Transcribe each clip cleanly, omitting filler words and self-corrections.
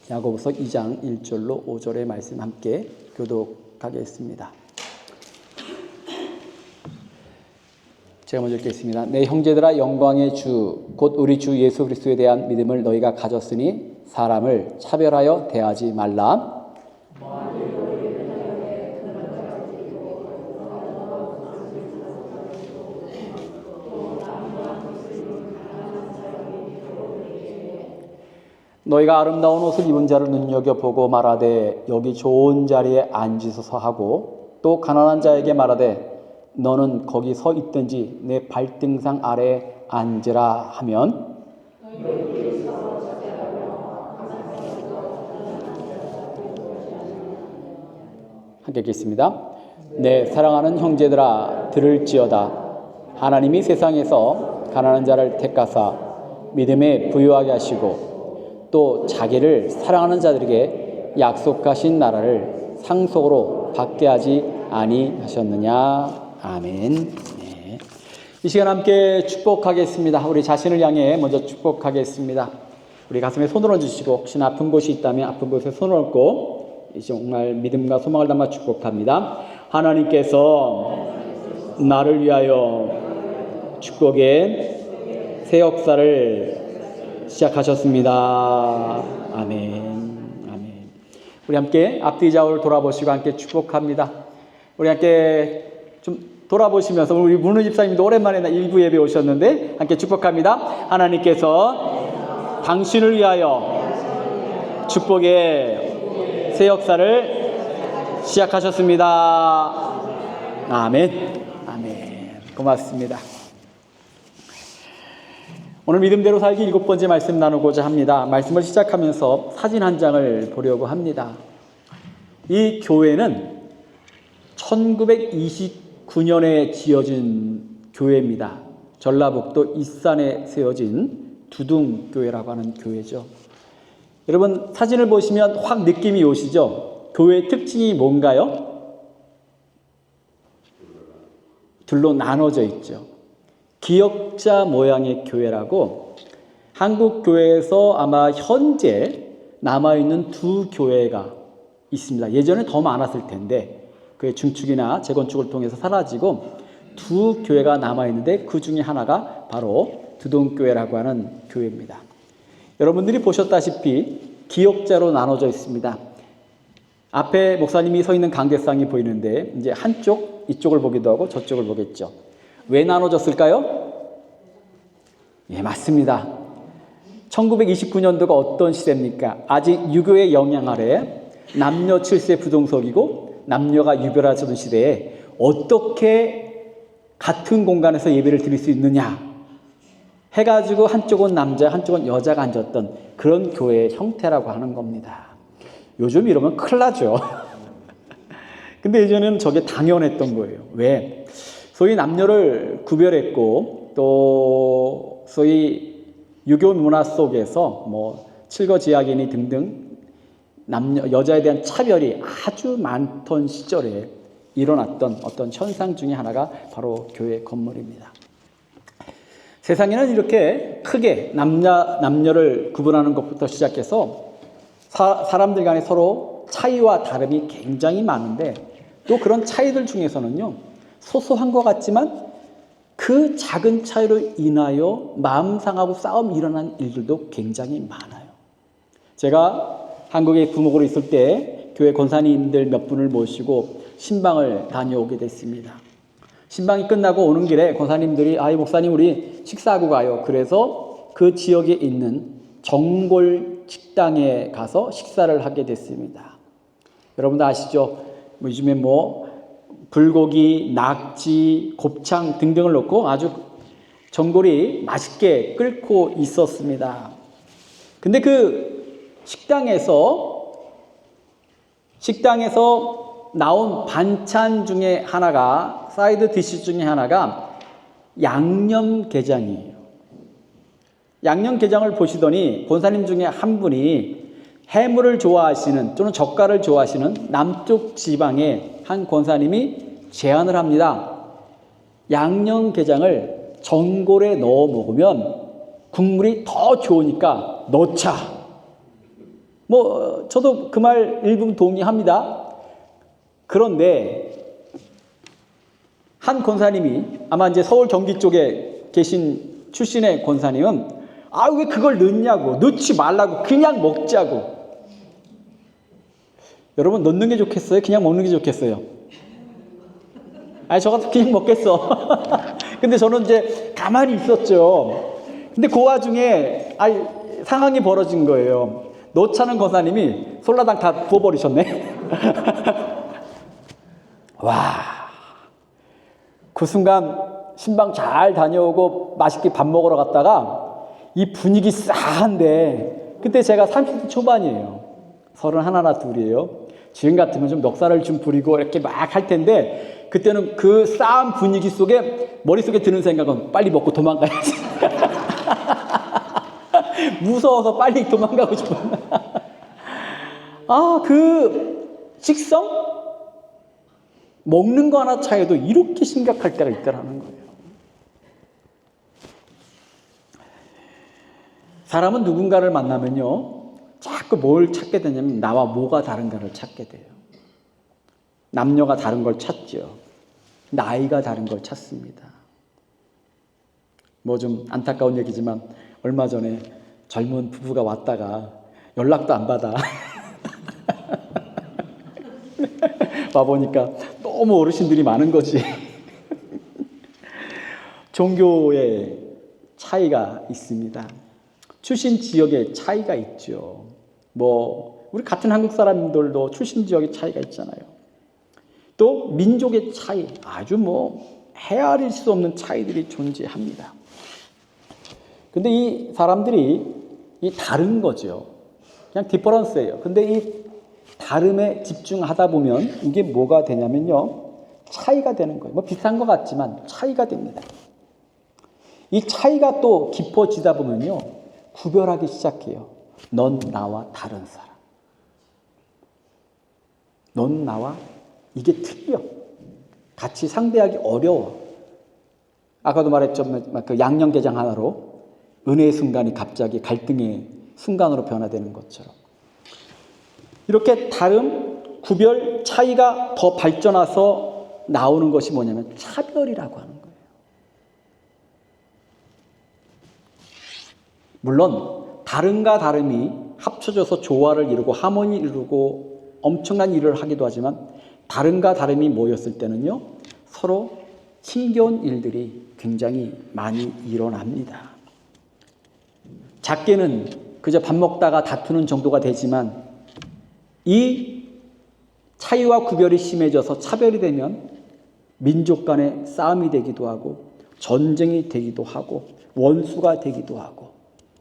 야고보서 2장 1절로 5절의 말씀 함께 교독하겠습니다. 제가 먼저 읽겠습니다. 내 형제들아, 영광의 주 곧 우리 주 예수 그리스도에 대한 믿음을 너희가 가졌으니 사람을 차별하여 대하지 말라. 너희가 아름다운 옷을 입은 자를 눈여겨보고 말하되 여기 좋은 자리에 앉으소서 하고, 또 가난한 자에게 말하되 너는 거기 서 있든지 내 발등상 아래에 앉으라 하면, 함께 읽겠습니다. 내 사랑하는 형제들아, 들을지어다. 하나님이 세상에서 가난한 자를 택하사 믿음에 부유하게 하시고 또 자기를 사랑하는 자들에게 약속하신 나라를 상속으로 받게 하지 아니하셨느냐. 아멘. 네. 이 시간 함께 축복하겠습니다. 우리 자신을 향해 먼저 축복하겠습니다. 우리 가슴에 손을 얹으시고, 혹시나 아픈 곳이 있다면 아픈 곳에 손을 얹고 정말 믿음과 소망을 담아 축복합니다. 하나님께서 나를 위하여 축복의 새 역사를 시작하셨습니다. 아멘. 아멘. 우리 함께 앞뒤 좌우를 돌아보시고 함께 축복합니다. 우리 함께 좀 돌아보시면서, 우리 문우 집사님도 오랜만에 일부 예배 오셨는데 함께 축복합니다. 하나님께서 당신을 위하여 축복의 새 역사를 시작하셨습니다. 아멘. 아멘. 고맙습니다. 오늘 믿음대로 살기 7번째 말씀 나누고자 합니다. 말씀을 시작하면서 사진 한 장을 보려고 합니다. 이 교회는 1929년에 지어진 교회입니다. 전라북도 이산에 세워진 두둥교회라고 하는 교회죠. 여러분, 사진을 보시면 확 느낌이 오시죠? 교회의 특징이 뭔가요? 둘로 나눠져 있죠. 기역자 모양의 교회라고, 한국 교회에서 아마 현재 남아있는 두 교회가 있습니다. 예전에 더 많았을 텐데 그의 중축이나 재건축을 통해서 사라지고 두 교회가 남아있는데, 그 중에 하나가 바로 두동교회라고 하는 교회입니다. 여러분들이 보셨다시피 기역자로 나눠져 있습니다. 앞에 목사님이 서 있는 강대상이 보이는데, 이제 한쪽, 이쪽을 보기도 하고 저쪽을 보겠죠. 왜 나눠졌을까요? 예, 맞습니다. 1929년도가 어떤 시대입니까? 아직 유교의 영향 아래 남녀 7세 부동석이고 남녀가 유별하던 시대에 어떻게 같은 공간에서 예배를 드릴 수 있느냐 해가지고 한쪽은 남자, 한쪽은 여자가 앉았던 그런 교회의 형태라고 하는 겁니다. 요즘 이러면 큰일 나죠. 근데 예전에는 저게 당연했던 거예요. 왜? 소위 남녀를 구별했고, 또 소위 유교 문화 속에서 뭐 칠거지약이니 등등 여자에 대한 차별이 아주 많던 시절에 일어났던 어떤 현상 중에 하나가 바로 교회 건물입니다. 세상에는 이렇게 크게 남녀를 구분하는 것부터 시작해서 사람들 간에 서로 차이와 다름이 굉장히 많은데, 또 그런 차이들 중에서는요, 소소한 것 같지만 그 작은 차이로 인하여 마음 상하고 싸움이 일어난 일들도 굉장히 많아요. 제가 한국에 부목으로 있을 때 교회 권사님들 몇 분을 모시고 신방을 다녀오게 됐습니다. 신방이 끝나고 오는 길에 권사님들이 목사님 우리 식사하고 가요. 그래서 그 지역에 있는 정골 식당에 가서 식사를 하게 됐습니다. 여러분도 아시죠? 요즘에 불고기, 낙지, 곱창 등등을 넣고 아주 전골이 맛있게 끓고 있었습니다. 근데 그 식당에서 나온 반찬 중에 하나가, 사이드 디시 중에 하나가 양념게장이에요. 양념게장을 보시더니 권사님 중에 한 분이 해물을 좋아하시는, 또는 젓갈을 좋아하시는 남쪽 지방의 한 권사님이 제안을 합니다. 양념게장을 전골에 넣어 먹으면 국물이 더 좋으니까 넣자. 뭐 저도 그 말 일부 동의합니다. 그런데 한 권사님이 아마 이제 서울 경기 쪽에 계신 출신의 권사님은 왜 그걸 넣냐고, 넣지 말라고, 그냥 먹자고. 여러분, 넣는 게 좋겠어요? 그냥 먹는 게 좋겠어요? 저 같은 그냥 먹겠어. 근데 저는 이제 가만히 있었죠. 근데 그 와중에 상황이 벌어진 거예요. 노차는 권사님이 솔라당 다 부어버리셨네. 와, 그 순간 신방 잘 다녀오고 맛있게 밥 먹으러 갔다가 이 분위기 싸한데, 그때 제가 30대 초반이에요. 31나 2이에요. 지금 같으면 좀 넉살을 좀 부리고 이렇게 막 할 텐데, 그때는 그 싸한 분위기 속에 머릿속에 드는 생각은 빨리 먹고 도망가야지. 무서워서 빨리 도망가고 싶어. 그 식성? 먹는 거 하나 차이도 이렇게 심각할 때가 있더라는 거예요. 사람은 누군가를 만나면요, 자꾸 뭘 찾게 되냐면 나와 뭐가 다른가를 찾게 돼요. 남녀가 다른 걸 찾죠. 나이가 다른 걸 찾습니다. 뭐 좀 안타까운 얘기지만 얼마 전에 젊은 부부가 왔다가 연락도 안 받아. 와보니까 너무 어르신들이 많은 거지. 종교의 차이가 있습니다. 출신 지역의 차이가 있죠. 뭐 우리 같은 한국 사람들도 출신 지역의 차이가 있잖아요. 또 민족의 차이, 아주 뭐 헤아릴 수 없는 차이들이 존재합니다. 근데 이 사람들이 다른 거죠. 그냥 디퍼런스예요. 근데 이 다름에 집중하다 보면 이게 뭐가 되냐면요, 차이가 되는 거예요. 뭐 비슷한 것 같지만 차이가 됩니다. 이 차이가 또 깊어지다 보면요, 구별하기 시작해요. 넌 나와 다른 사람. 넌 나와 이게 틀려. 같이 상대하기 어려워. 아까도 말했죠. 그 양념게장 하나로 은혜의 순간이 갑자기 갈등의 순간으로 변화되는 것처럼. 이렇게 다른 구별 차이가 더 발전해서 나오는 것이 뭐냐면 차별이라고 하는 거예요. 물론 다른가 다름이 합쳐져서 조화를 이루고 하모니를 이루고 엄청난 일을 하기도 하지만, 다른가 다름이 모였을 때는요, 서로 힘겨운 일들이 굉장히 많이 일어납니다. 작게는 그저 밥 먹다가 다투는 정도가 되지만, 이 차이와 구별이 심해져서 차별이 되면 민족 간의 싸움이 되기도 하고 전쟁이 되기도 하고 원수가 되기도 하고,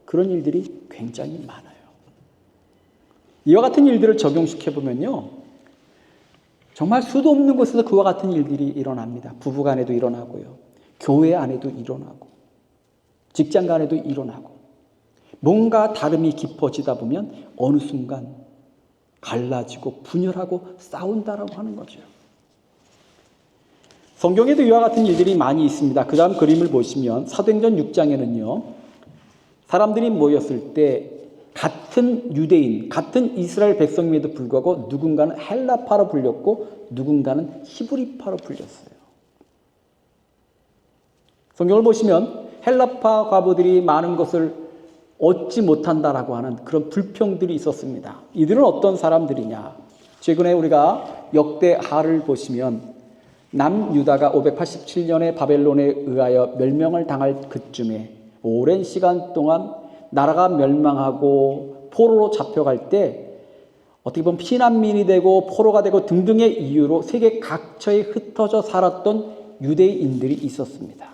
그런 일들이 굉장히 많아요. 이와 같은 일들을 적용시켜보면요, 정말 수도 없는 곳에서 그와 같은 일들이 일어납니다. 부부 간에도 일어나고요, 교회 안에도 일어나고, 직장 간에도 일어나고, 뭔가 다름이 깊어지다 보면 어느 순간 갈라지고 분열하고 싸운다라고 하는 거죠. 성경에도 이와 같은 일들이 많이 있습니다. 그 다음 그림을 보시면 사도행전 6장에는요, 사람들이 모였을 때 같은 유대인, 같은 이스라엘 백성임에도 불구하고 누군가는 헬라파로 불렸고 누군가는 히브리파로 불렸어요. 성경을 보시면 헬라파 과부들이 많은 것을 얻지 못한다라고 하는 그런 불평들이 있었습니다. 이들은 어떤 사람들이냐? 최근에 우리가 역대하를 보시면 남유다가 587년에 바벨론에 의하여 멸망을 당할 그쯤에 오랜 시간 동안 나라가 멸망하고 포로로 잡혀갈 때 어떻게 보면 피난민이 되고 포로가 되고 등등의 이유로 세계 각처에 흩어져 살았던 유대인들이 있었습니다.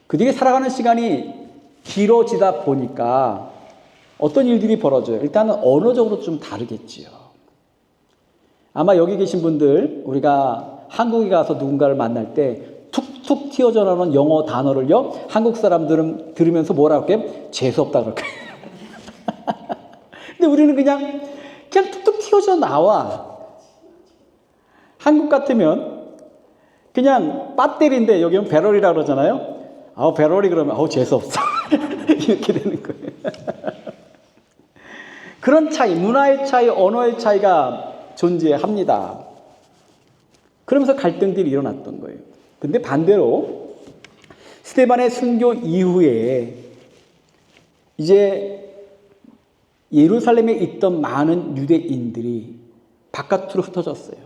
그들이 살아가는 시간이 길어지다 보니까 어떤 일들이 벌어져요? 일단은 언어적으로 좀 다르겠지요. 아마 여기 계신 분들, 우리가 한국에 가서 누군가를 만날 때 툭툭 튀어져 나오는 영어 단어를요, 한국 사람들은 들으면서 뭐라 할까요? 재수없다 그럴까요? 근데 우리는 그냥 툭툭 튀어져 나와. 한국 같으면 그냥 배터리인데 여기는 배럴이라고 그러잖아요. 배럴이 그러면 재수없어. 이렇게 되는 거예요. 그런 차이, 문화의 차이, 언어의 차이가 존재합니다. 그러면서 갈등들이 일어났던 거예요. 근데 반대로 스데반의 순교 이후에 이제 예루살렘에 있던 많은 유대인들이 바깥으로 흩어졌어요.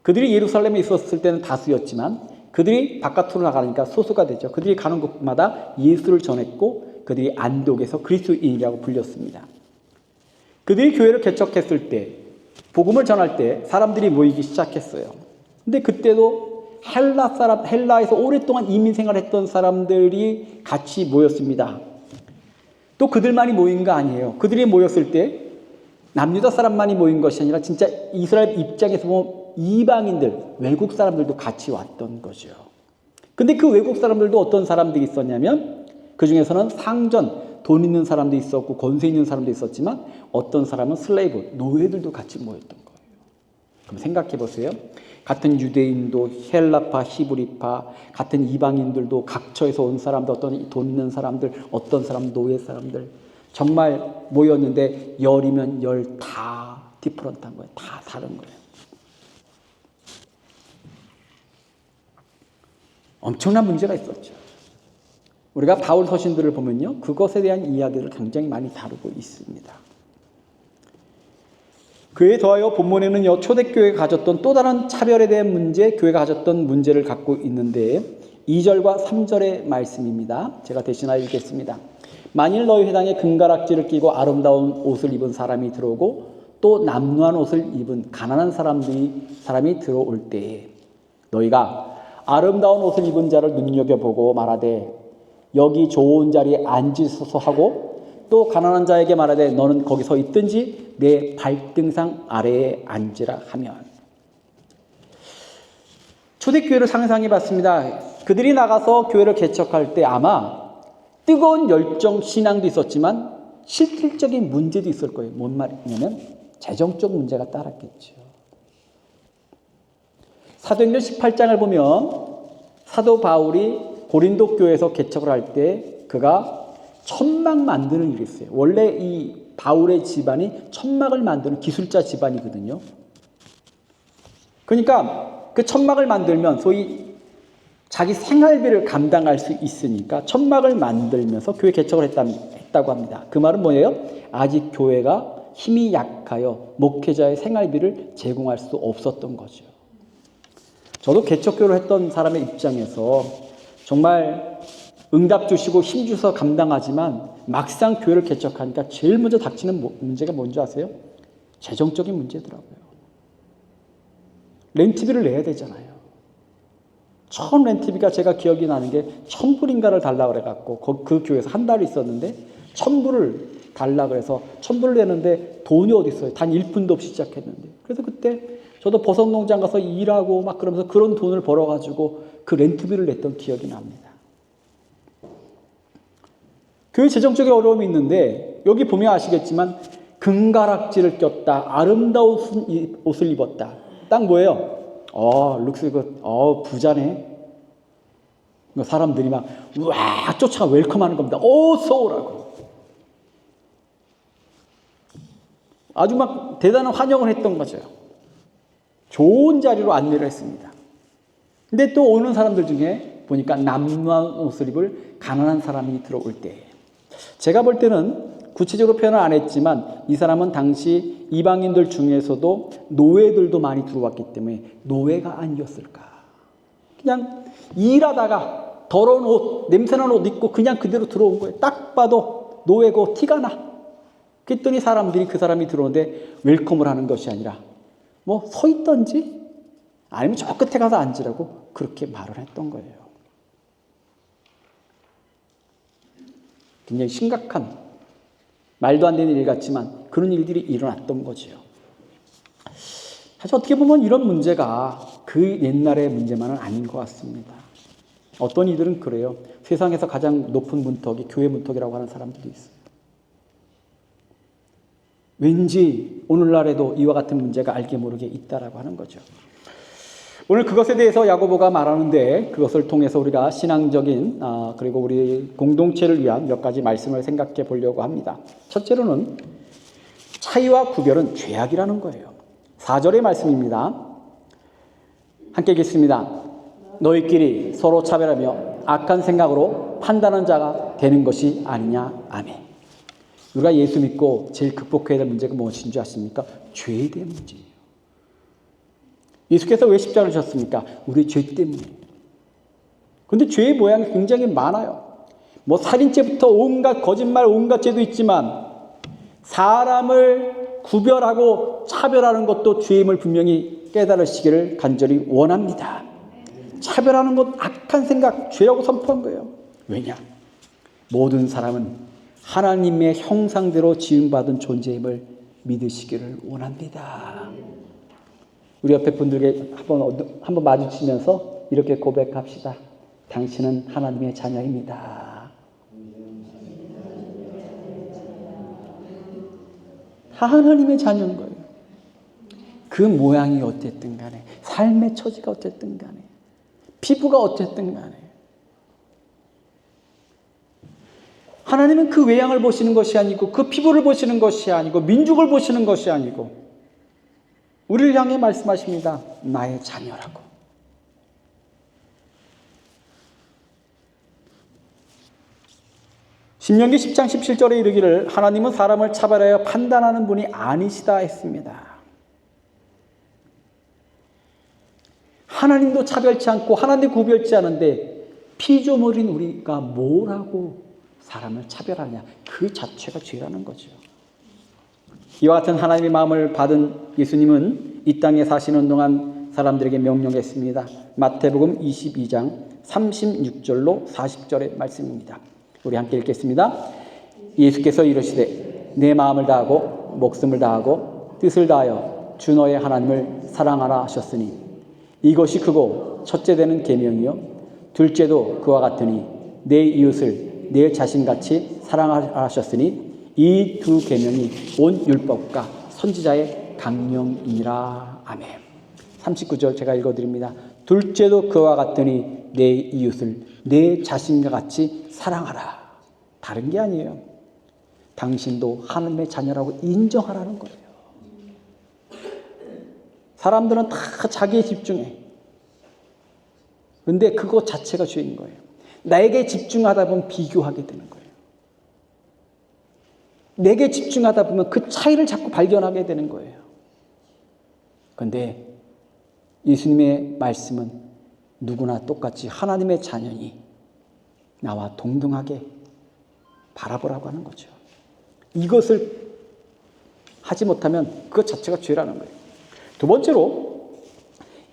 그들이 예루살렘에 있었을 때는 다수였지만 그들이 바깥으로 나가니까 소수가 되죠. 그들이 가는 곳마다 예수를 전했고 그들이 안독에서 그리스도인이라고 불렸습니다. 그들이 교회를 개척했을 때, 복음을 전할 때 사람들이 모이기 시작했어요. 근데 그때도 헬라에서 오랫동안 이민 생활했던 사람들이 같이 모였습니다. 또 그들만이 모인 거 아니에요. 그들이 모였을 때 남유다 사람만이 모인 것이 아니라 진짜 이스라엘 입장에서 보면 이방인들, 외국 사람들도 같이 왔던 거죠. 근데 그 외국 사람들도 어떤 사람들이 있었냐면 그 중에서는 상전, 돈 있는 사람도 있었고 권세 있는 사람도 있었지만 어떤 사람은 슬레이브, 노예들도 같이 모였던 거예요. 그럼 생각해 보세요. 같은 유대인도 헬라파, 히브리파, 같은 이방인들도 각처에서 온 사람들, 어떤 돈 있는 사람들, 어떤 사람 노예 사람들 정말 모였는데 열이면 열 다 디퍼런트한 거예요. 다 다른 거예요. 엄청난 문제가 있었죠. 우리가 바울 서신들을 보면요, 그것에 대한 이야기를 굉장히 많이 다루고 있습니다. 그에 더하여 본문에는요, 초대교회가 가졌던 또 다른 차별에 대한 문제, 교회가 가졌던 문제를 갖고 있는데 2절과 3절의 말씀입니다. 제가 대신하여 읽겠습니다. 만일 너희 회당에 금가락지를 끼고 아름다운 옷을 입은 사람이 들어오고 또 남루한 옷을 입은 가난한 사람이 들어올 때에 너희가 아름다운 옷을 입은 자를 눈여겨보고 말하되 여기 좋은 자리에 앉으소서 하고 또 가난한 자에게 말하되 너는 거기 서 있든지 내 발등상 아래에 앉으라 하면. 초대교회를 상상해 봤습니다. 그들이 나가서 교회를 개척할 때 아마 뜨거운 열정 신앙도 있었지만 실질적인 문제도 있을 거예요. 뭔 말이냐면 재정적 문제가 따랐겠죠. 사도행전 18장을 보면 사도 바울이 고린도 교회에서 개척을 할 때 그가 천막 만드는 일이 있어요. 원래 이 바울의 집안이 천막을 만드는 기술자 집안이거든요. 그러니까 그 천막을 만들면 소위 자기 생활비를 감당할 수 있으니까 천막을 만들면서 교회 개척을 했다고 합니다. 그 말은 뭐예요? 아직 교회가 힘이 약하여 목회자의 생활비를 제공할 수 없었던 거죠. 저도 개척교회를 했던 사람의 입장에서 정말 응답 주시고 힘 주셔서 감당하지만 막상 교회를 개척하니까 제일 먼저 닥치는 문제가 뭔지 아세요? 재정적인 문제더라고요. 렌트비를 내야 되잖아요. 처음 렌트비가 제가 기억이 나는 게 1,000불인가를 달라고 그래갖고 그 교회에서 한 달 있었는데 1,000불을 달라고 그래서 1,000불을 내는데 돈이 어디 있어요? 단 1푼도 없이 시작했는데. 그래서 그때 저도 버섯농장 가서 일하고 막 그러면서 그런 돈을 벌어가지고 그 렌트비를 냈던 기억이 납니다. 교회 재정적인 어려움이 있는데 여기 보면 아시겠지만 금가락지를 꼈다. 아름다운 옷을 입었다. 딱 뭐예요? looks good. 부자네. 사람들이 막 우와 쫓아가 웰컴하는 겁니다. 어서 오라고. 아주 막 대단한 환영을 했던 거죠. 좋은 자리로 안내를 했습니다. 근데 또 오는 사람들 중에 보니까 남루한 옷을 입을 가난한 사람이 들어올 때 제가 볼 때는 구체적으로 표현을 안 했지만 이 사람은 당시 이방인들 중에서도 노예들도 많이 들어왔기 때문에 노예가 아니었을까. 그냥 일하다가 더러운 옷, 냄새나는 옷 입고 그냥 그대로 들어온 거예요. 딱 봐도 노예고 티가 나. 그랬더니 사람들이 그 사람이 들어오는데 웰컴을 하는 것이 아니라 뭐 서 있던지 아니면 저 끝에 가서 앉으라고 그렇게 말을 했던 거예요. 굉장히 심각한 말도 안 되는 일 같지만 그런 일들이 일어났던 거죠. 사실 어떻게 보면 이런 문제가 그 옛날의 문제만은 아닌 것 같습니다. 어떤 이들은 그래요. 세상에서 가장 높은 문턱이 교회 문턱이라고 하는 사람들도 있어요. 왠지 오늘날에도 이와 같은 문제가 알게 모르게 있다라고 하는 거죠. 오늘 그것에 대해서 야고보가 말하는데 그것을 통해서 우리가 신앙적인 그리고 우리 공동체를 위한 몇 가지 말씀을 생각해 보려고 합니다. 첫째로는 차이와 구별은 죄악이라는 거예요. 4절의 말씀입니다. 함께 읽겠습니다. 너희끼리 서로 차별하며 악한 생각으로 판단하는 자가 되는 것이 아니냐. 아멘. 우리가 예수 믿고 제일 극복해야 될 문제가 무엇인 줄 아십니까? 죄에 대한 문제예요. 예수께서 왜 십자가를 지셨습니까? 우리 죄 때문이에요. 그런데 죄의 모양이 굉장히 많아요. 뭐 살인죄부터 온갖 거짓말, 온갖 죄도 있지만 사람을 구별하고 차별하는 것도 죄임을 분명히 깨달으시기를 간절히 원합니다. 차별하는 것 악한 생각, 죄라고 선포한 거예요. 왜냐? 모든 사람은 하나님의 형상대로 지음받은 존재임을 믿으시기를 원합니다. 우리 옆에 분들에게 한번 마주치면서 이렇게 고백합시다. 당신은 하나님의 자녀입니다. 하나님의 자녀인 거예요. 그 모양이 어쨌든 간에, 삶의 처지가 어쨌든 간에, 피부가 어쨌든 간에 하나님은 그 외양을 보시는 것이 아니고 그 피부를 보시는 것이 아니고 민족을 보시는 것이 아니고 우리를 향해 말씀하십니다. 나의 자녀라고. 신명기 10장 17절에 이르기를 하나님은 사람을 차별하여 판단하는 분이 아니시다 했습니다. 하나님도 차별치 않고 하나님도 구별치 않은데 피조물인 우리가 뭐라고 사람을 차별하냐. 그 자체가 죄라는 거죠. 이와 같은 하나님의 마음을 받은 예수님은 이 땅에 사시는 동안 사람들에게 명령했습니다. 마태복음 22장 36절로 40절의 말씀입니다. 우리 함께 읽겠습니다. 예수께서 이르시되 내 마음을 다하고 목숨을 다하고 뜻을 다하여 주 너의 하나님을 사랑하라 하셨으니 이것이 크고 첫째 되는 계명이요 둘째도 그와 같으니 내 이웃을 내 자신같이 사랑하라 하셨으니 이 두 계명이 온 율법과 선지자의 강령이니라. 아멘. 39절 제가 읽어드립니다. 둘째도 그와 같으니 내 이웃을 내 자신과 같이 사랑하라. 다른 게 아니에요. 당신도 하나님의 자녀라고 인정하라는 거예요. 사람들은 다 자기에 집중해. 근데 그거 자체가 죄인 거예요. 나에게 집중하다 보면 비교하게 되는 거예요. 내게 집중하다 보면 그 차이를 자꾸 발견하게 되는 거예요. 그런데 예수님의 말씀은 누구나 똑같이 하나님의 자녀니 나와 동등하게 바라보라고 하는 거죠. 이것을 하지 못하면 그것 자체가 죄라는 거예요. 두 번째로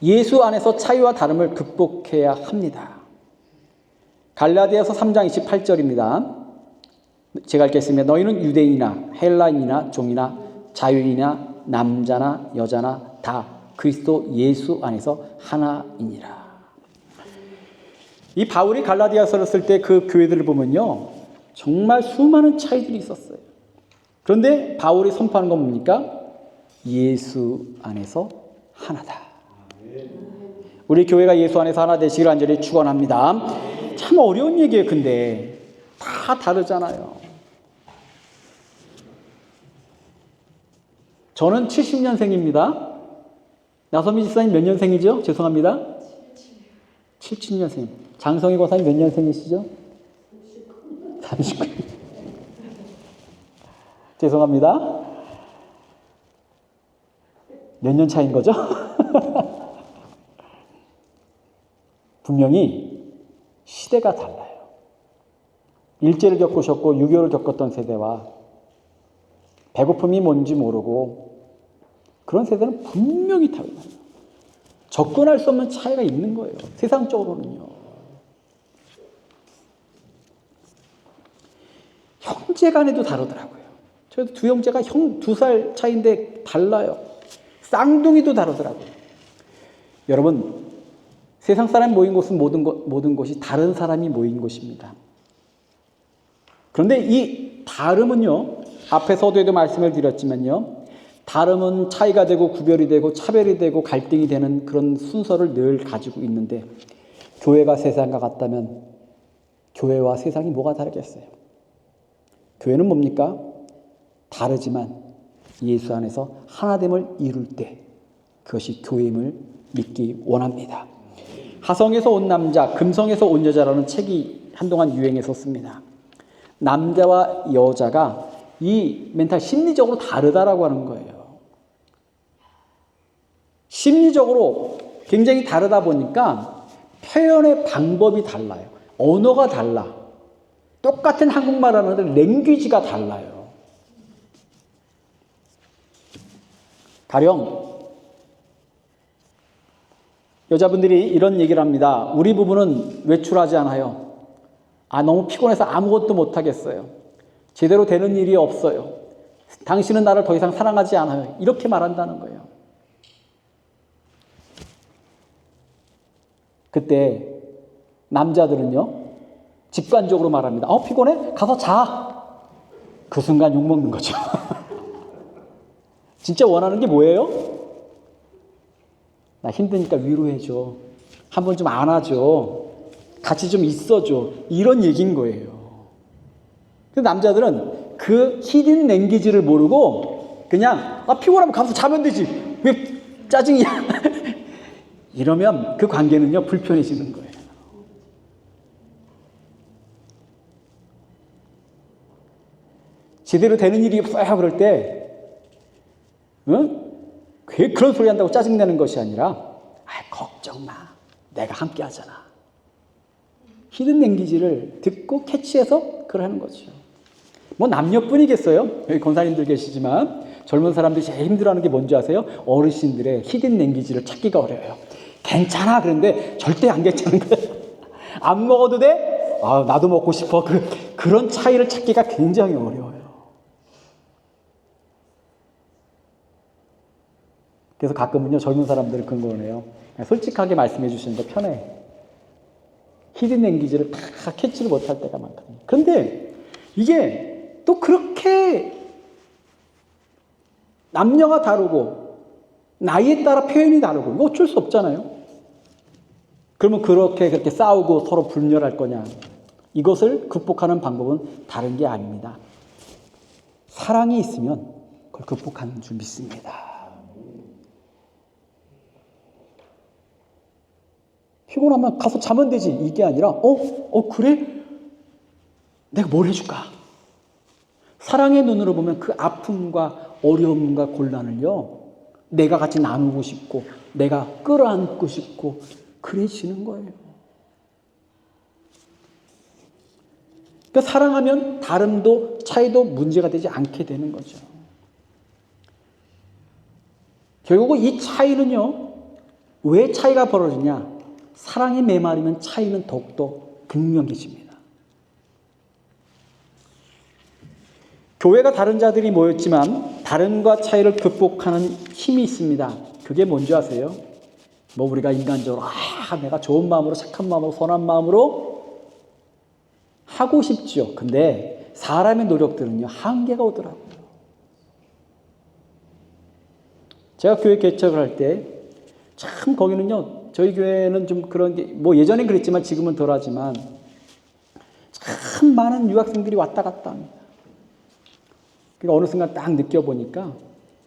예수 안에서 차이와 다름을 극복해야 합니다. 갈라디아서 3장 28절입니다. 제가 읽겠습니다. 너희는 유대인이나 헬라인이나 종이나 자유인이나 남자나 여자나 다 그리스도 예수 안에서 하나이니라. 이 바울이 갈라디아서를 쓸 때 그 교회들을 보면요, 정말 수많은 차이들이 있었어요. 그런데 바울이 선포하는 건 뭡니까? 예수 안에서 하나다. 우리 교회가 예수 안에서 하나 되시기를 간절히 축원합니다. 참 어려운 얘기예요. 근데 다 다르잖아요. 저는 70년생입니다. 나선미 집사님 몇 년생이죠? 죄송합니다. 77년생. 장성희 고사님 몇 년생이시죠? 39. 죄송합니다. 몇 년 차인 거죠? 분명히 시대가 달라요. 일제를 겪으셨고 6.25를 겪었던 세대와 배고픔이 뭔지 모르고 그런 세대는 분명히 달라요. 접근할 수 없는 차이가 있는 거예요. 세상적으로는요. 형제 간에도 다르더라고요. 저도 두 형제가 2살 차이인데 달라요. 쌍둥이도 다르더라고요. 여러분, 세상 사람이 모인 곳은 모든 곳이 다른 사람이 모인 곳입니다. 그런데 이 다름은요, 앞에 서두에도 말씀을 드렸지만요, 다름은 차이가 되고 구별이 되고 차별이 되고 갈등이 되는 그런 순서를 늘 가지고 있는데 교회가 세상과 같다면 교회와 세상이 뭐가 다르겠어요? 교회는 뭡니까? 다르지만 예수 안에서 하나됨을 이룰 때 그것이 교회임을 믿기 원합니다. 하성에서 온 남자, 금성에서 온 여자라는 책이 한동안 유행했었습니다. 남자와 여자가 이 멘탈 심리적으로 다르다라고 하는 거예요. 심리적으로 굉장히 다르다 보니까 표현의 방법이 달라요. 언어가 달라. 똑같은 한국말 하는데 랭귀지가 달라요. 가령 여자분들이 이런 얘기를 합니다. 우리 부부는 외출하지 않아요. 너무 피곤해서 아무것도 못하겠어요. 제대로 되는 일이 없어요. 당신은 나를 더 이상 사랑하지 않아요. 이렇게 말한다는 거예요. 그때 남자들은요, 직관적으로 말합니다. 피곤해? 가서 자. 그 순간 욕먹는 거죠. 진짜 원하는 게 뭐예요? 나 힘드니까 위로해줘. 한번 좀 안아줘. 같이 좀 있어줘. 이런 얘기인 거예요. 근데 남자들은 그 히든 랭귀지를 모르고 그냥 피곤하면 가서 자면 되지. 왜 짜증이야? 이러면 그 관계는요, 불편해지는 거예요. 제대로 되는 일이 없어요. 그럴 때, 왜 그런 소리 한다고 짜증내는 것이 아니라, 걱정 마. 내가 함께 하잖아. 히든 랭귀지를 듣고 캐치해서 그러는 거죠. 뭐 남녀뿐이겠어요? 여기 권사님들 계시지만 젊은 사람들이 제일 힘들어하는 게 뭔지 아세요? 어르신들의 히든 랭귀지를 찾기가 어려워요. 괜찮아. 그런데 절대 안 괜찮은 거예요. 안 먹어도 돼? 나도 먹고 싶어. 그런 차이를 찾기가 굉장히 어려워요. 그래서 가끔은요, 젊은 사람들은 그런 거네요. 솔직하게 말씀해 주시는 거 편해. 히든 랭귀지를 다 캐치를 못할 때가 많거든요. 그런데 이게 또 그렇게 남녀가 다르고 나이에 따라 표현이 다르고 이거 어쩔 수 없잖아요. 그러면 그렇게 싸우고 서로 분열할 거냐? 이것을 극복하는 방법은 다른 게 아닙니다. 사랑이 있으면 그걸 극복하는 줄 믿습니다. 피곤하면 가서 자면 되지. 이게 아니라 그래? 내가 뭘 해줄까? 사랑의 눈으로 보면 그 아픔과 어려움과 곤란을요, 내가 같이 나누고 싶고 내가 끌어안고 싶고 그래지는 거예요. 그러니까 사랑하면 다름도 차이도 문제가 되지 않게 되는 거죠. 결국 이 차이는요, 왜 차이가 벌어지냐? 사랑이 메마르면 차이는 더욱더 극명해집니다. 교회가 다른 자들이 모였지만 다름과 차이를 극복하는 힘이 있습니다. 그게 뭔지 아세요? 우리가 인간적으로 내가 좋은 마음으로, 착한 마음으로, 선한 마음으로 하고 싶죠. 근데 사람의 노력들은요, 한계가 오더라고요. 제가 교회 개척을 할 때 참 거기는요, 저희 교회는 좀 그런 게 예전엔 그랬지만 지금은 덜하지만 참 많은 유학생들이 왔다 갔다 합니다. 그러니까 어느 순간 딱 느껴보니까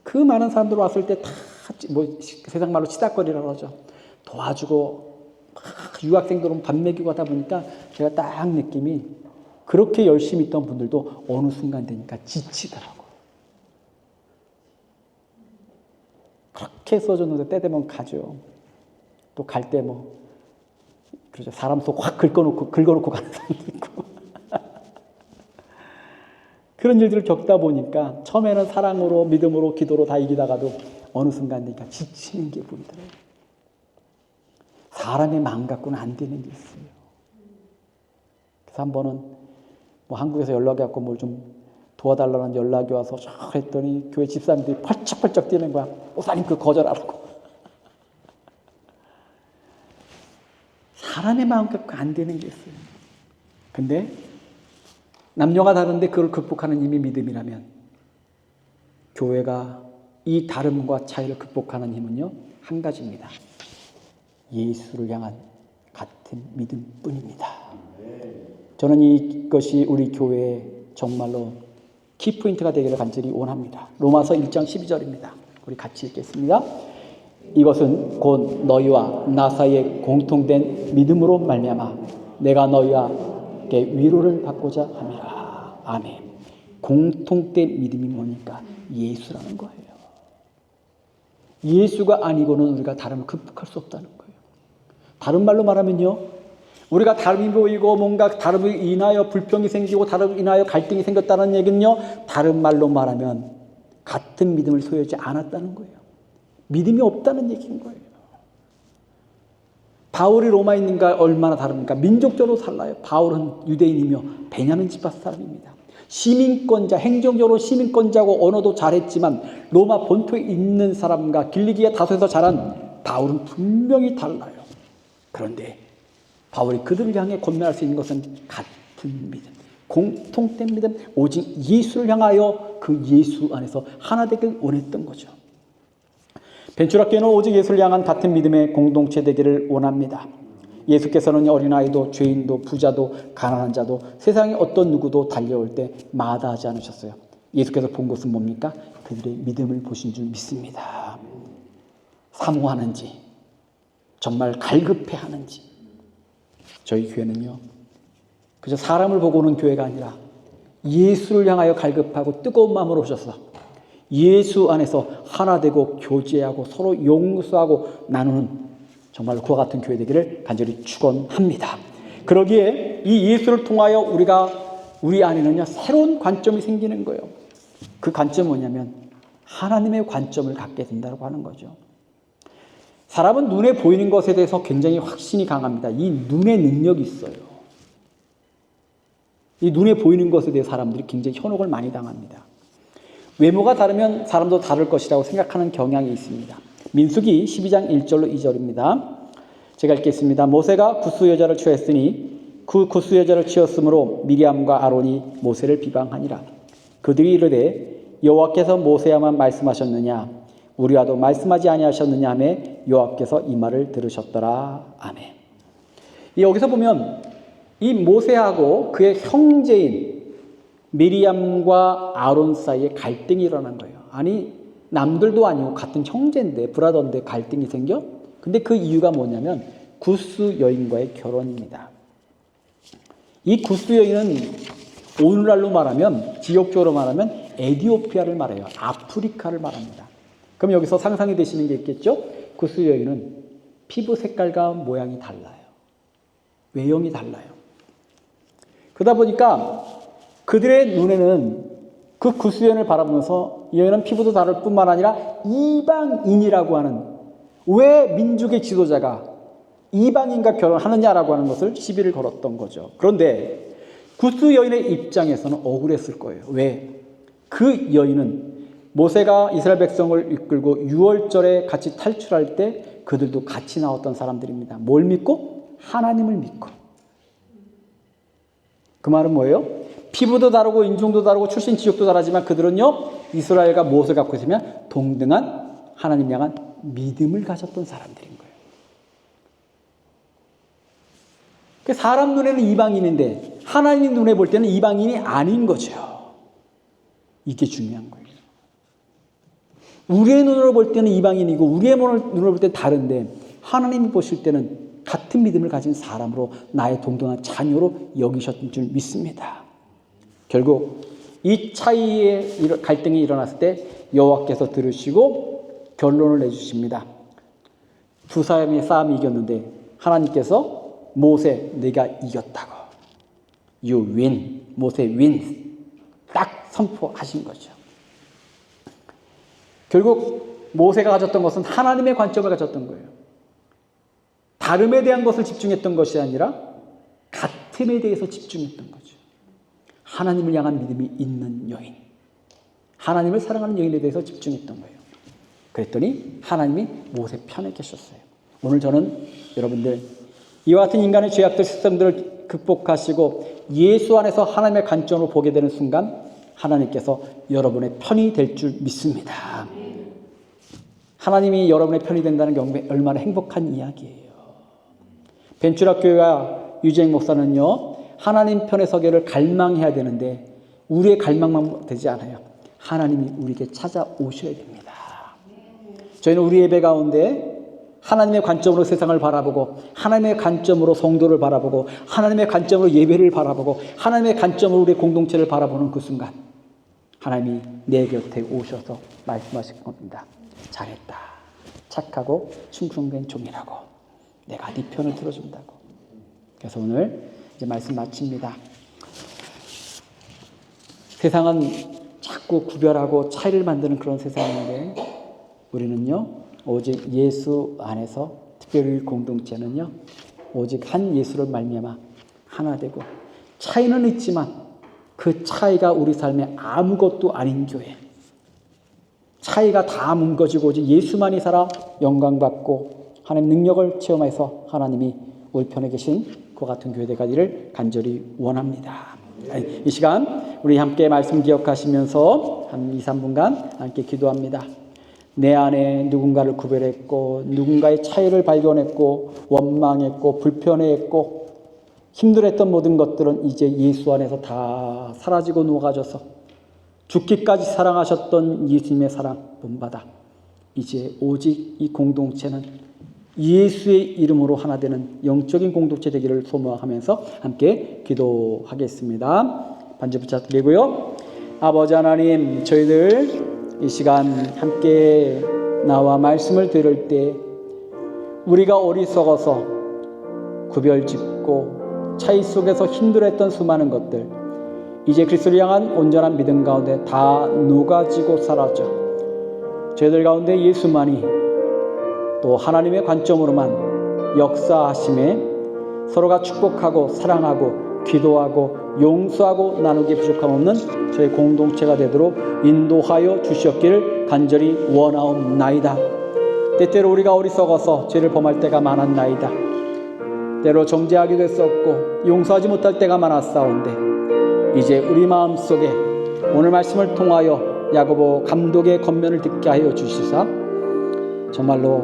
그 많은 사람들 왔을 때 다 세상 말로 치닥거리라고 하죠. 도와주고 유학생들은 밥 먹이고 하다 보니까 제가 딱 느낌이 그렇게 열심히 있던 분들도 어느 순간 되니까 지치더라고요. 그렇게 써줬는데 때 되면 가죠. 또 갈 때 그러죠. 사람 속 확 긁어놓고 가는 사람도 있고. 그런 일들을 겪다 보니까 처음에는 사랑으로, 믿음으로, 기도로 다 이기다가도 어느 순간 되니까 지치는 게 보이더라고요. 사람의 마음 갖고는 안 되는 게 있어요. 그래서 한 번은 한국에서 연락이 왔고 뭘 좀 도와달라는 연락이 와서 했더니 교회 집사님들이 펄쩍펄쩍 뛰는 거야. 목사님 그거 거절하라고. 사람의 마음 갖고 안 되는 게 있어요. 근데 남녀가 다른데 그걸 극복하는 힘이 믿음이라면 교회가 이 다름과 차이를 극복하는 힘은요, 한 가지입니다. 예수를 향한 같은 믿음뿐입니다. 저는 이것이 우리 교회에 정말로 키포인트가 되기를 간절히 원합니다. 로마서 1장 12절입니다. 우리 같이 읽겠습니다. 이것은 곧 너희와 나 사이에 공통된 믿음으로 말미암아 내가 너희와 위로를 받고자 함이라. 아멘. 공통된 믿음이 뭐니까? 예수라는 거예요. 예수가 아니고는 우리가 다름을 극복할 수 없다는 거예요. 다른 말로 말하면요, 우리가 다름이 보이고 뭔가 다름을 인하여 불평이 생기고 다름을 인하여 갈등이 생겼다는 얘기는요, 다른 말로 말하면 같은 믿음을 소유하지 않았다는 거예요. 믿음이 없다는 얘기인 거예요. 바울이 로마인과 얼마나 다릅니까? 민족적으로 달라요. 바울은 유대인이며 베냐민 지파 사람입니다. 시민권자, 행정적으로 시민권자고 언어도 잘했지만 로마 본토에 있는 사람과 길리기아 다소에서 자란 바울은 분명히 달라요. 그런데 바울이 그들을 향해 권면할 수 있는 것은 같은 믿음, 공통된 믿음, 오직 예수를 향하여 그 예수 안에서 하나 되길 원했던 거죠. 벤츄라교회는 오직 예수를 향한 같은 믿음의 공동체 되기를 원합니다. 예수께서는 어린아이도 죄인도 부자도 가난한 자도 세상의 어떤 누구도 달려올 때 마다하지 않으셨어요. 예수께서 본 것은 뭡니까? 그들의 믿음을 보신 줄 믿습니다. 사모하는지 정말 갈급해하는지. 저희 교회는요, 그저 사람을 보고 오는 교회가 아니라 예수를 향하여 갈급하고 뜨거운 마음으로 오셔서 예수 안에서 하나 되고 교제하고 서로 용서하고 나누는 정말 그와 같은 교회 되기를 간절히 축원합니다. 그러기에 이 예수를 통하여 우리 안에는요, 새로운 관점이 생기는 거예요. 그 관점은 뭐냐면 하나님의 관점을 갖게 된다고 하는 거죠. 사람은 눈에 보이는 것에 대해서 굉장히 확신이 강합니다. 이 눈의 능력이 있어요. 이 눈에 보이는 것에 대해 사람들이 굉장히 현혹을 많이 당합니다. 외모가 다르면 사람도 다를 것이라고 생각하는 경향이 있습니다. 민수기 12장 1절로 2절입니다. 제가 읽겠습니다. 모세가 구스 여자를 취했으니 그 구스 여자를 취했으므로 미리암과 아론이 모세를 비방하니라. 그들이 이르되 여호와께서 모세야만 말씀하셨느냐 우리와도 말씀하지 아니하셨느냐 하며 여호와께서 이 말을 들으셨더라. 아멘. 여기서 보면 이 모세하고 그의 형제인 미리암과 아론 사이에 갈등이 일어난 거예요. 아니 남들도 아니고 같은 형제인데 브라더인데 갈등이 생겨? 근데 그 이유가 뭐냐면 구스 여인과의 결혼입니다. 이 구스 여인은 오늘날로 말하면 지역적으로 말하면 에티오피아를 말해요. 아프리카를 말합니다. 그럼 여기서 상상이 되시는 게 있겠죠? 구스 여인은 피부 색깔과 모양이 달라요. 외형이 달라요. 그러다 보니까 그들의 눈에는 그 구스 여인을 바라보면서 이 여인은 피부도 다를 뿐만 아니라 이방인이라고 하는, 왜 민족의 지도자가 이방인과 결혼하느냐라고 하는 것을 시비를 걸었던 거죠. 그런데 구스 여인의 입장에서는 억울했을 거예요. 왜? 그 여인은 모세가 이스라엘 백성을 이끌고 6월절에 같이 탈출할 때 그들도 같이 나왔던 사람들입니다. 뭘 믿고? 하나님을 믿고. 그 말은 뭐예요? 피부도 다르고 인종도 다르고 출신 지역도 다르지만 그들은요, 이스라엘과 모세 갖고 있으면 동등한 하나님 향한 믿음을 가졌던 사람들인 거예요. 사람 눈에는 이방인인데 하나님 눈에 볼 때는 이방인이 아닌 거죠. 이게 중요한 거예요. 우리의 눈으로 볼 때는 이방인이고 우리의 눈으로 볼 때는 다른데 하나님이 보실 때는 같은 믿음을 가진 사람으로 나의 동등한 자녀로 여기셨던 줄 믿습니다. 결국 이 차이의 갈등이 일어났을 때 여호와께서 들으시고 결론을 내주십니다. 두 사람의 싸움이 이겼는데 하나님께서 모세 네가 이겼다고, You win, 모세 wins 딱 선포하신 거죠. 결국 모세가 가졌던 것은 하나님의 관점을 가졌던 거예요. 다름에 대한 것을 집중했던 것이 아니라 같음에 대해서 집중했던 거죠. 하나님을 향한 믿음이 있는 여인, 하나님을 사랑하는 여인에 대해서 집중했던 거예요. 그랬더니 하나님이 모세 편에 계셨어요. 오늘 저는 여러분들 이와 같은 인간의 죄악들 습성들을 극복하시고 예수 안에서 하나님의 관점으로 보게 되는 순간 하나님께서 여러분의 편이 될 줄 믿습니다. 하나님이 여러분의 편이 된다는 게 얼마나 행복한 이야기예요. 벤츄라 교회와 유재행 목사는요, 하나님 편에 서기를 갈망해야 되는데 우리의 갈망만 되지 않아요. 하나님이 우리에게 찾아오셔야 됩니다. 저희는 우리 예배 가운데 하나님의 관점으로 세상을 바라보고, 하나님의 관점으로 성도를 바라보고, 하나님의 관점으로 예배를 바라보고, 하나님의 관점으로 우리 공동체를 바라보는 그 순간 하나님이 내 곁에 오셔서 말씀하실 겁니다. 잘했다. 착하고 충성된 종이라고. 내가 네 편을 들어준다고. 그래서 오늘 이제 말씀 마칩니다. 세상은 자꾸 구별하고 차이를 만드는 그런 세상인데, 우리는요 오직 예수 안에서, 특별히 공동체는요 오직 한 예수를 말미암아 하나 되고, 차이는 있지만 그 차이가 우리 삶에 아무것도 아닌 교회, 차이가 다 뭉거지고 오직 예수만이 살아 영광받고 하나님 능력을 체험해서 하나님이 우리 편에 계신 그 같은 교회 되기를 간절히 원합니다. 이 시간 우리 함께 말씀 기억하시면서 한 2, 3분간 함께 기도합니다. 내 안에 누군가를 구별했고, 누군가의 차이를 발견했고, 원망했고, 불편해했고, 힘들었던 모든 것들은 이제 예수 안에서 다 사라지고 녹아져서 죽기까지 사랑하셨던 예수님의 사랑 본받아 이제 오직 이 공동체는 예수의 이름으로 하나 되는 영적인 공동체 되기를 소망하면서 함께 기도하겠습니다. 반주 부탁드리고요. 아버지 하나님, 저희들 이 시간 함께 나와 말씀을 들을 때 우리가 어리석어서 구별짓고 차이 속에서 힘들어했던 수많은 것들, 이제 그리스도를 향한 온전한 믿음 가운데 다 녹아지고 사라져 저희들 가운데 예수만이 또 하나님의 관점으로만 역사하심에 서로가 축복하고 사랑하고 기도하고 용서하고 나누기 부족함 없는 저희 공동체가 되도록 인도하여 주시옵기를 간절히 원하옵나이다. 때때로 우리가 어리석어서 죄를 범할 때가 많았나이다. 때로 정죄하기도 했었고 용서하지 못할 때가 많았사온데, 이제 우리 마음속에 오늘 말씀을 통하여 야고보 감독의 권면을 듣게 하여 주시사, 정말로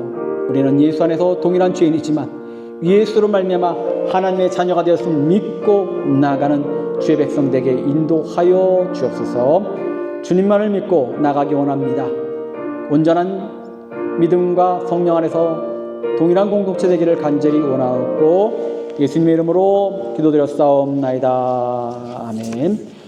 우리는 예수 안에서 동일한 죄인이지만 예수로 말미암아 하나님의 자녀가 되었음을 믿고 나아가는 주의 백성 되게 인도하여 주옵소서. 주님만을 믿고 나가기 원합니다. 온전한 믿음과 성령 안에서 동일한 공동체 되기를 간절히 원하고 예수님의 이름으로 기도드렸사옵나이다. 아멘.